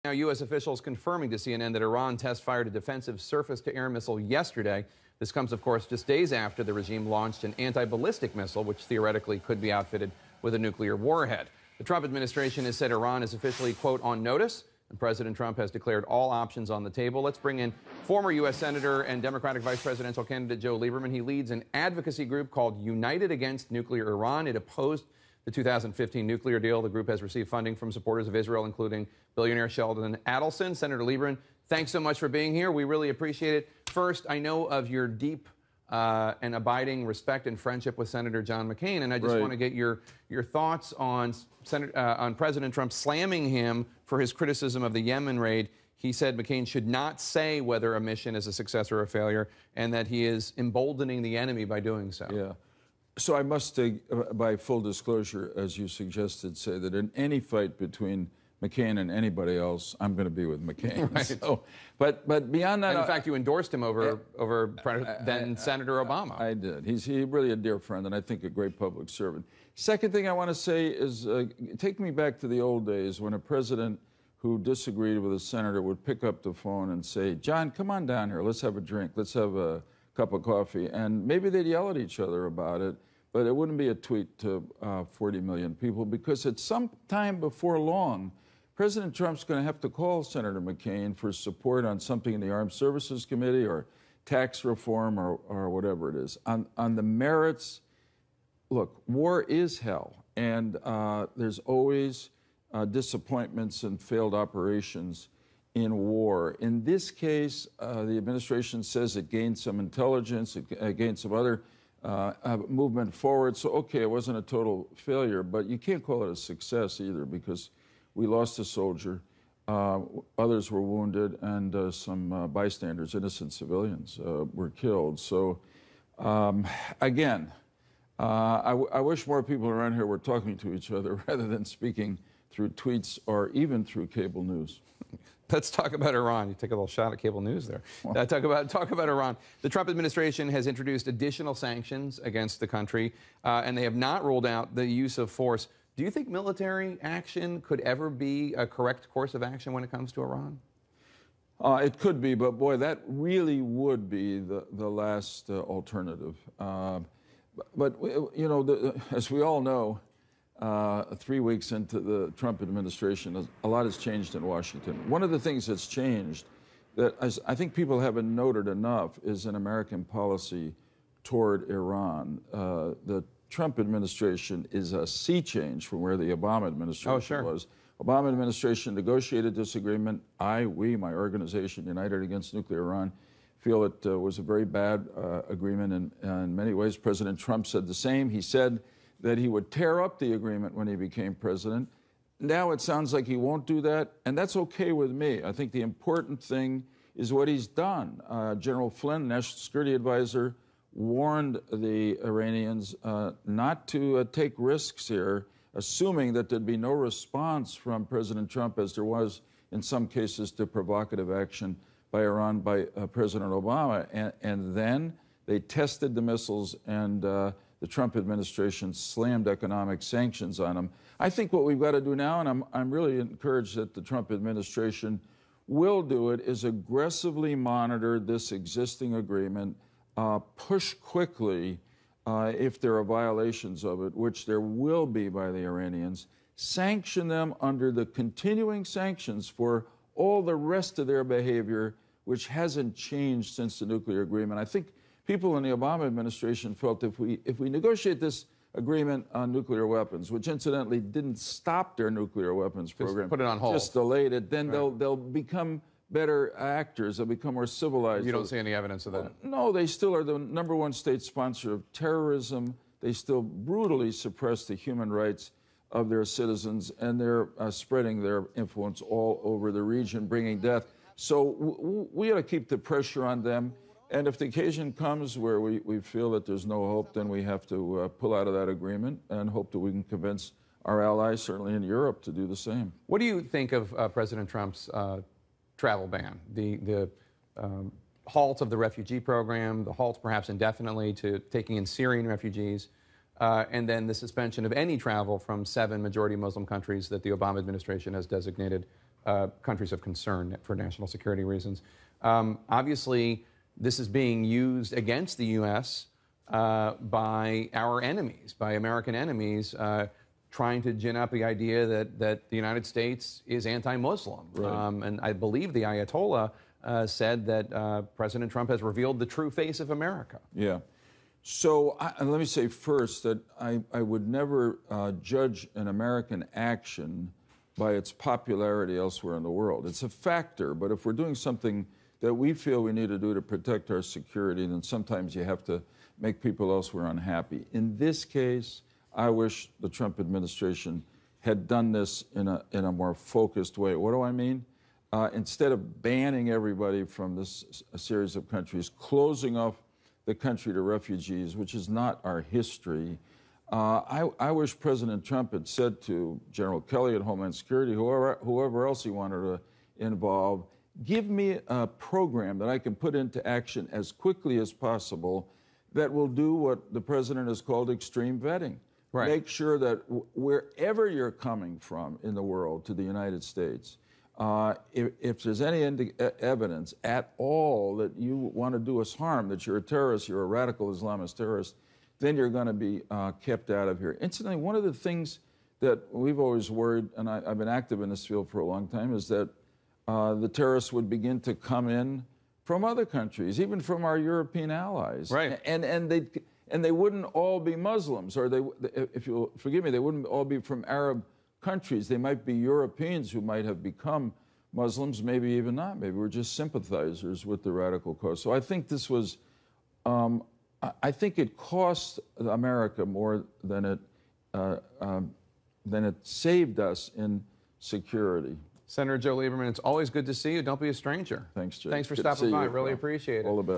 Now, U.S. officials confirming to CNN that Iran test-fired a defensive surface-to-air missile yesterday. This comes, of course, just days after the regime launched an anti-ballistic missile, which theoretically could be outfitted with a nuclear warhead. The Trump administration has said Iran is officially, quote, on notice, and President Trump has declared all options on the table. Let's bring in former U.S. Senator and Democratic vice presidential candidate Joe Lieberman. He leads an advocacy group called United Against Nuclear Iran. It opposed the 2015 nuclear deal. The group has received funding from supporters of Israel, including billionaire Sheldon Adelson. Senator Lieberman, thanks so much for being here. We really appreciate it. First, I know of your deep and abiding respect and friendship with Senator John McCain, and I just want to get your thoughts on President Trump slamming him for his criticism of the Yemen raid. He said McCain should not say whether a mission is a success or a failure, and that he is emboldening the enemy by doing so. Yeah. So I must, by full disclosure, as you suggested, say that in any fight between McCain and anybody else, I'm going to be with McCain. Right. So, but beyond that, and in fact, you endorsed him over then Senator Obama. I did. He's really a dear friend, and I think a great public servant. Second thing I want to say is, take me back to the old days when a president who disagreed with a senator would pick up the phone and say, "John, come on down here. Let's have a drink. Let's have a cup of coffee." And maybe they'd yell at each other about it, but it wouldn't be a tweet to 40 million people, because at some time before long, President Trump's going to have to call Senator McCain for support on something in the Armed Services Committee or tax reform or whatever it is. On the merits, look, war is hell, and there's always disappointments and failed operations in war. In this case, the administration says it gained some intelligence, it gained some other movement forward. So, okay, it wasn't a total failure, but you can't call it a success either, because we lost a soldier, others were wounded, and some bystanders, innocent civilians, were killed. So, again, I wish more people around here were talking to each other rather than speaking through tweets or even through cable news. Let's talk about Iran. You take a little shot at cable news there. Talk about Iran. The Trump administration has introduced additional sanctions against the country, and they have not ruled out the use of force. Do you think military action could ever be a correct course of action when it comes to Iran? It could be, but boy, that really would be the last alternative. But you know, as we all know, 3 weeks into the Trump administration, a lot has changed in Washington. One of the things that's changed that I think people haven't noted enough is an American policy toward Iran. The Trump administration is a sea change from where the Obama administration was. Obama administration negotiated this agreement. We, my organization, United Against Nuclear Iran, feel it was a very bad agreement in many ways. President Trump said the same. He said that he would tear up the agreement when he became president. Now it sounds like he won't do that, and that's okay with me. I think the important thing is what he's done. General Flynn, National Security Advisor, warned the Iranians not to take risks here, assuming that there'd be no response from President Trump, as there was in some cases to provocative action by Iran by President Obama. And then they tested the missiles, and the Trump administration slammed economic sanctions on them. I think what we've got to do now, and I'm really encouraged that the Trump administration will do it, is aggressively monitor this existing agreement, push quickly if there are violations of it, which there will be by the Iranians, sanction them under the continuing sanctions for all the rest of their behavior, which hasn't changed since the nuclear agreement. I think people in the Obama administration felt if we negotiate this agreement on nuclear weapons, which incidentally didn't stop their nuclear weapons program, just put it on hold, just delayed it, then they'll become better actors. They'll become more civilized. You don't see any evidence of that? No, they still are the #1 state sponsor of terrorism. They still brutally suppress the human rights of their citizens, and they're spreading their influence all over the region, bringing death. So we ought to keep the pressure on them. And if the occasion comes where we feel that there's no hope, then we have to pull out of that agreement and hope that we can convince our allies, certainly in Europe, to do the same. What do you think of President Trump's travel ban, the halt of the refugee program, the halt perhaps indefinitely to taking in Syrian refugees, and then the suspension of any travel from 7 majority Muslim countries that the Obama administration has designated countries of concern for national security reasons. Obviously, this is being used against the U.S. By our enemies, by American enemies, trying to gin up the idea that the United States is anti-Muslim. Right. And I believe the Ayatollah said that President Trump has revealed the true face of America. Yeah. So let me say first that I would never judge an American action by its popularity elsewhere in the world. It's a factor, but if we're doing something that we feel we need to do to protect our security, then sometimes you have to make people elsewhere unhappy. In this case, I wish the Trump administration had done this in a more focused way. What do I mean? Instead of banning everybody from this series of countries, closing off the country to refugees, which is not our history, I wish President Trump had said to General Kelly at Homeland Security, whoever else he wanted to involve, give me a program that I can put into action as quickly as possible that will do what the president has called extreme vetting. Right. Make sure that wherever you're coming from in the world to the United States, if there's any evidence at all that you want to do us harm, that you're a terrorist, you're a radical Islamist terrorist, then you're going to be kept out of here. Incidentally, one of the things that we've always worried, and I've been active in this field for a long time, is that the terrorists would begin to come in from other countries, even from our European allies. Right. And they wouldn't all be Muslims, or if you'll forgive me, they wouldn't all be from Arab countries. They might be Europeans who might have become Muslims, maybe even not. Maybe we're just sympathizers with the radical cause. So I think this was, I think it cost America more than it saved us in security. Senator Joe Lieberman, it's always good to see you. Don't be a stranger. Thanks, Jay. Thanks for Good to stopping see by. you. Really appreciate it. All the best.